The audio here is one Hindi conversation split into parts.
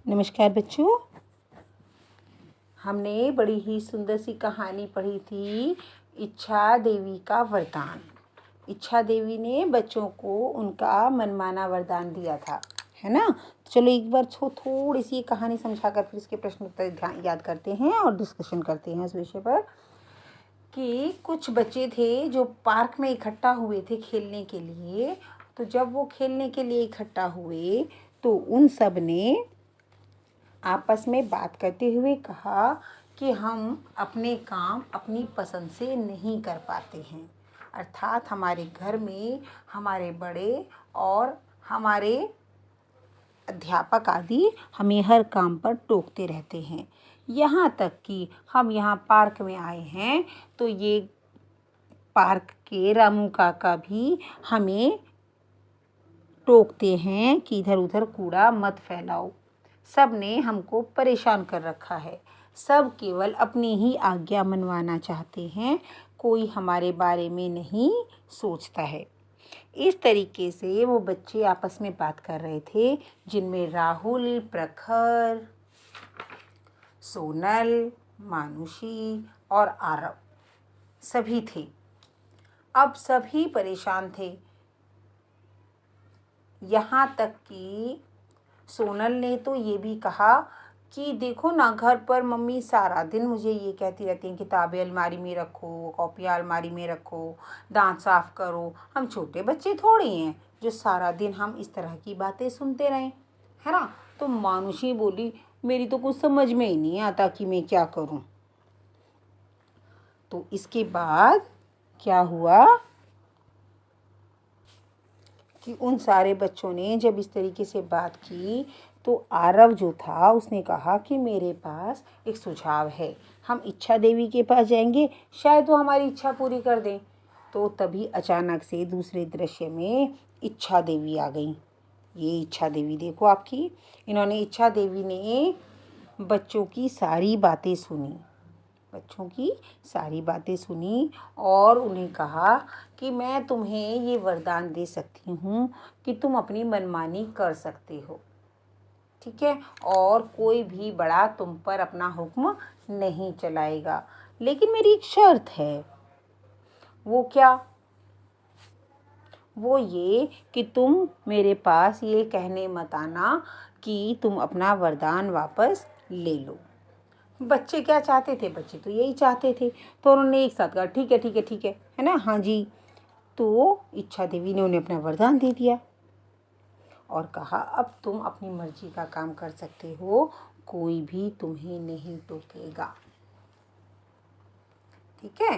नमस्कार बच्चों। हमने बड़ी ही सुंदर सी कहानी पढ़ी थी, इच्छा देवी का वरदान। इच्छा देवी ने बच्चों को उनका मनमाना वरदान दिया था, है ना। तो चलो एक बार थोड़ी सी कहानी समझाकर फिर इसके प्रश्न उत्तर याद करते हैं और डिस्कशन करते हैं इस विषय पर कि कुछ बच्चे थे जो पार्क में इकट्ठा हुए थे खेलने के लिए। तो जब वो खेलने के लिए इकट्ठा हुए तो उन सब ने आपस में बात करते हुए कहा कि हम अपने काम अपनी पसंद से नहीं कर पाते हैं। अर्थात हमारे घर में हमारे बड़े और हमारे अध्यापक आदि हमें हर काम पर टोकते रहते हैं। यहाँ तक कि हम यहाँ पार्क में आए हैं तो ये पार्क के रामू काका भी हमें टोकते हैं कि इधर उधर कूड़ा मत फैलाओ। सब ने हमको परेशान कर रखा है। सब केवल अपनी ही आज्ञा मनवाना चाहते हैं, कोई हमारे बारे में नहीं सोचता है। इस तरीके से वो बच्चे आपस में बात कर रहे थे, जिनमें राहुल, प्रखर, सोनल, मानुषी और आरव सभी थे। अब सभी परेशान थे। यहाँ तक कि सोनल ने तो ये भी कहा कि देखो ना, घर पर मम्मी सारा दिन मुझे ये कहती रहती हैं, किताबें अलमारी में रखो, कॉपियाँ अलमारी में रखो, दांत साफ करो। हम छोटे बच्चे थोड़ी हैं जो सारा दिन हम इस तरह की बातें सुनते रहें, है ना। तो मानुषी बोली, मेरी तो कुछ समझ में ही नहीं आता कि मैं क्या करूं। तो इसके बाद क्या हुआ कि उन सारे बच्चों ने जब इस तरीके से बात की तो आरव जो था उसने कहा कि मेरे पास एक सुझाव है, हम इच्छा देवी के पास जाएंगे, शायद वो हमारी इच्छा पूरी कर दें। तो तभी अचानक से दूसरे दृश्य में इच्छा देवी आ गई। ये इच्छा देवी देखो आपकी, इन्होंने इच्छा देवी ने बच्चों की सारी बातें सुनी, और उन्हें कहा कि मैं तुम्हें ये वरदान दे सकती हूँ कि तुम अपनी मनमानी कर सकते हो, ठीक है, और कोई भी बड़ा तुम पर अपना हुक्म नहीं चलाएगा। लेकिन मेरी एक शर्त है। वो क्या? वो ये कि तुम मेरे पास ये कहने मत आना कि तुम अपना वरदान वापस ले लो। बच्चे क्या चाहते थे? बच्चे तो यही चाहते थे। तो उन्होंने एक साथ कहा ठीक है ठीक है ठीक है ना, हाँ जी। तो इच्छा देवी ने उन्हें अपना वरदान दे दिया और कहा अब तुम अपनी मर्जी का काम कर सकते हो, कोई भी तुम्हें नहीं टोकेगा, ठीक है।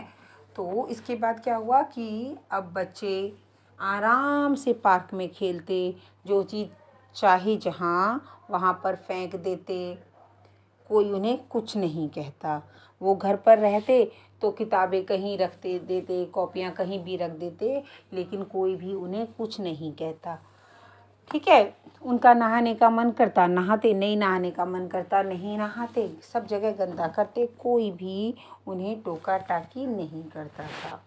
तो इसके बाद क्या हुआ कि अब बच्चे आराम से पार्क में खेलते, जो चीज़ चाहे जहाँ वहाँ पर फेंक देते, कोई उन्हें कुछ नहीं कहता। वो घर पर रहते तो किताबें कहीं रखते देते, कॉपियाँ कहीं भी रख देते, लेकिन कोई भी उन्हें कुछ नहीं कहता, ठीक है। उनका नहाने का मन करता नहाते, नहीं नहाने का मन करता नहीं नहाते, सब जगह गंदा करते, कोई भी उन्हें टोका टाकी नहीं करता था।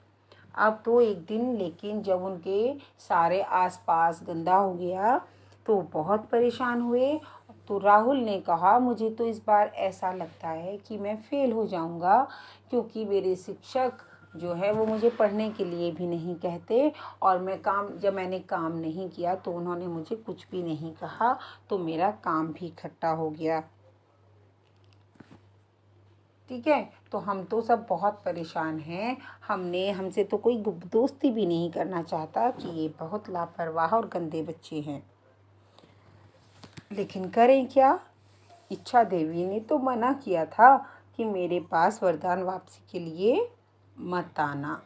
अब तो एक दिन लेकिन जब उनके सारे आसपास गंदा हो गया तो बहुत परेशान हुए। तो राहुल ने कहा मुझे तो इस बार ऐसा लगता है कि मैं फेल हो जाऊंगा, क्योंकि मेरे शिक्षक जो है वो मुझे पढ़ने के लिए भी नहीं कहते, और जब मैंने काम नहीं किया तो उन्होंने मुझे कुछ भी नहीं कहा, तो मेरा काम भी इकट्ठा हो गया, ठीक है। तो हम तो सब बहुत परेशान हैं। हमसे तो कोई दोस्ती भी नहीं करना चाहता कि ये बहुत लापरवाह और गंदे बच्चे हैं। लेकिन करें क्या? इच्छा देवी ने तो मना किया था कि मेरे पास वरदान वापसी के लिए मत आना,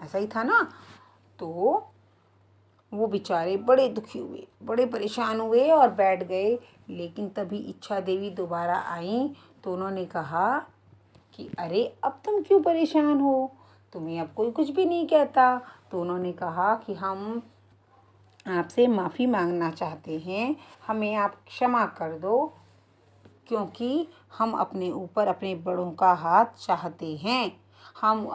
ऐसा ही था ना। तो वो बेचारे बड़े दुखी हुए, बड़े परेशान हुए और बैठ गए। लेकिन तभी इच्छा देवी दोबारा आई तो उन्होंने कहा कि अरे अब तुम क्यों परेशान हो, तुम्हें अब कोई कुछ भी नहीं कहता। तो उन्होंने कहा कि हम आपसे माफ़ी मांगना चाहते हैं, हमें आप क्षमा कर दो, क्योंकि हम अपने ऊपर अपने बड़ों का हाथ चाहते हैं। हम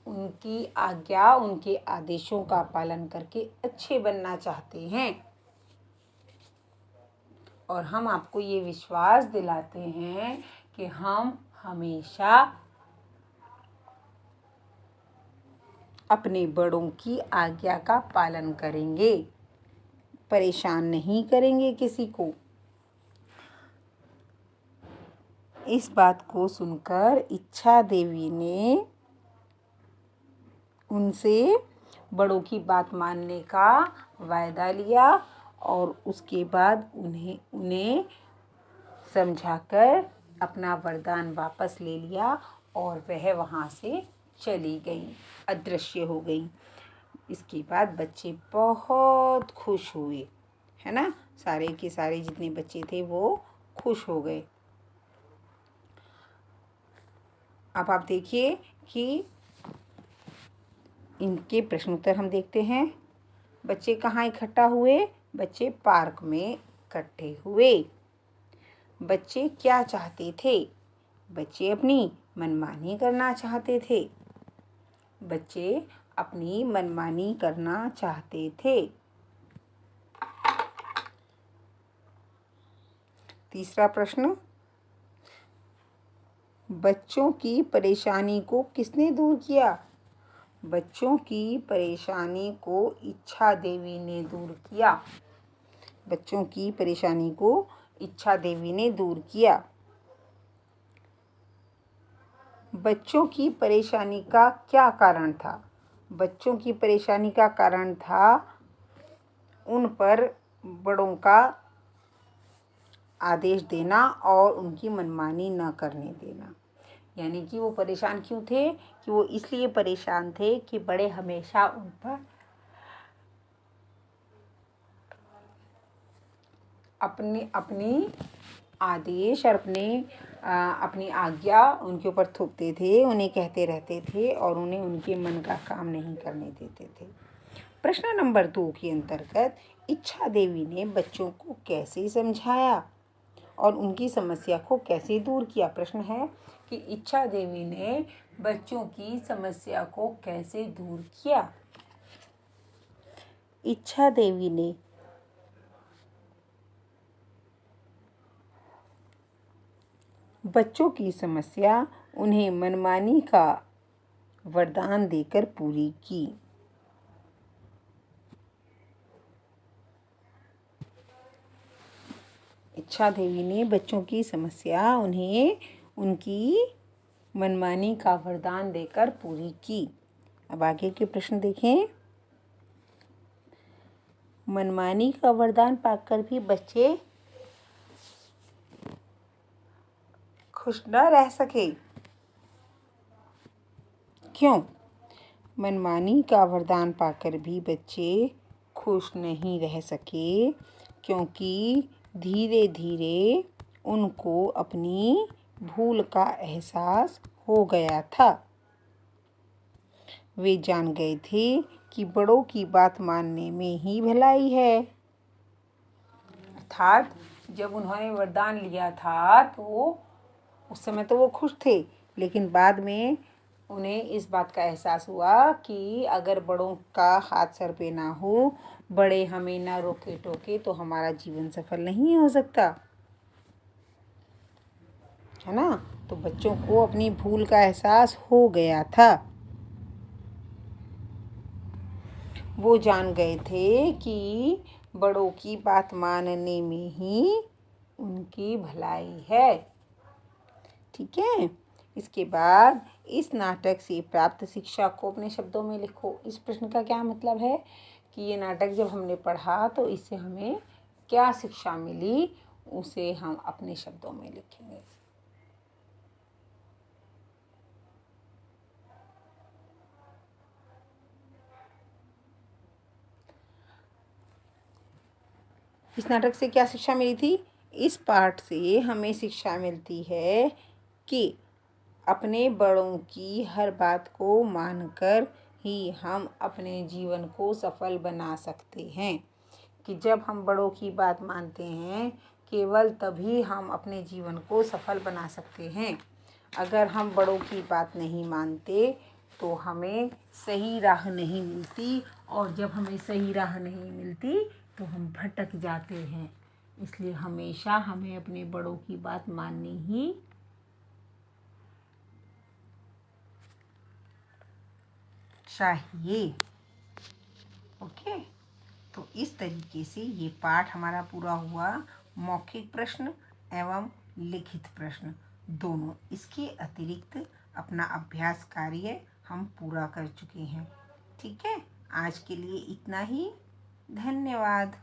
उनकी आज्ञा, उनके आदेशों का पालन करके अच्छे बनना चाहते हैं। और हम आपको ये विश्वास दिलाते हैं कि हम हमेशा अपने बड़ों की आज्ञा का पालन करेंगे, परेशान नहीं करेंगे किसी को। इस बात को सुनकर इच्छा देवी ने उनसे बड़ों की बात मानने का वायदा लिया और उसके बाद उन्हें समझाकर अपना वरदान वापस ले लिया और वह वहाँ से चली गई, अदृश्य हो गई। इसके बाद बच्चे बहुत खुश हुए, है ना। सारे के सारे जितने बच्चे थे वो खुश हो गए। अब आप देखिए कि इनके प्रश्न उत्तर हम देखते हैं। बच्चे कहाँ इकट्ठा हुए? बच्चे पार्क में इकट्ठे हुए। बच्चे क्या चाहते थे? बच्चे अपनी मनमानी करना चाहते थे। बच्चे अपनी मनमानी करना चाहते थे। तीसरा प्रश्न, बच्चों की परेशानी को किसने दूर किया? बच्चों की परेशानी को इच्छा देवी ने दूर किया। बच्चों की परेशानी को इच्छा देवी ने दूर किया। बच्चों की परेशानी का क्या कारण था? बच्चों की परेशानी का कारण था उन पर बड़ों का आदेश देना और उनकी मनमानी न करने देना। यानी कि वो परेशान क्यों थे? कि वो इसलिए परेशान थे कि बड़े हमेशा उन पर अपनी आदेश और अपनी आज्ञा उनके ऊपर थोपते थे, उन्हें कहते रहते थे और उन्हें उनके मन का काम नहीं करने देते थे। प्रश्न नंबर 2 के अंतर्गत इच्छा देवी ने बच्चों को कैसे समझाया और उनकी समस्या को कैसे दूर किया? प्रश्न है कि इच्छा देवी ने बच्चों की समस्या को कैसे दूर किया? इच्छा देवी ने बच्चों की समस्या उन्हें मनमानी का वरदान देकर पूरी की। इच्छा देवी ने बच्चों की समस्या उन्हें उनकी मनमानी का वरदान देकर पूरी की। अब आगे के प्रश्न देखें। मनमानी का वरदान पाकर भी बच्चे खुश न रह सके। क्यों? मनमानी का वरदान पाकर भी बच्चे खुश नहीं रह सके क्योंकि धीरे धीरे उनको अपनी भूल का एहसास हो गया था। वे जान गए थे कि बड़ों की बात मानने में ही भलाई है। अर्थात जब उन्होंने वरदान लिया था तो उस समय तो वो खुश थे, लेकिन बाद में उन्हें इस बात का एहसास हुआ कि अगर बड़ों का हाथ सर पे ना हो, बड़े हमें ना रोके टोके तो हमारा जीवन सफल नहीं हो सकता, है ना। तो बच्चों को अपनी भूल का एहसास हो गया था। वो जान गए थे कि बड़ों की बात मानने में ही उनकी भलाई है। ठीक है। इसके बाद इस नाटक से प्राप्त शिक्षा को अपने शब्दों में लिखो। इस प्रश्न का क्या मतलब है कि ये नाटक जब हमने पढ़ा तो इससे हमें क्या शिक्षा मिली, उसे हम अपने शब्दों में लिखेंगे। इस नाटक से क्या शिक्षा मिली थी? इस पाठ से हमें शिक्षा मिलती है कि अपने बड़ों की हर बात को मानकर ही हम अपने जीवन को सफल बना सकते हैं। कि जब हम बड़ों की बात मानते हैं केवल तभी हम अपने जीवन को सफल बना सकते हैं। अगर हम बड़ों की बात नहीं मानते तो हमें सही राह नहीं मिलती, और जब हमें सही राह नहीं मिलती तो हम भटक जाते हैं। इसलिए हमेशा हमें अपने बड़ों की बात माननी ही चाहिए। ओके, तो इस तरीके से ये पाठ हमारा पूरा हुआ, मौखिक प्रश्न एवं लिखित प्रश्न दोनों। इसके अतिरिक्त अपना अभ्यास कार्य हम पूरा कर चुके हैं। ठीक है, आज के लिए इतना ही। धन्यवाद।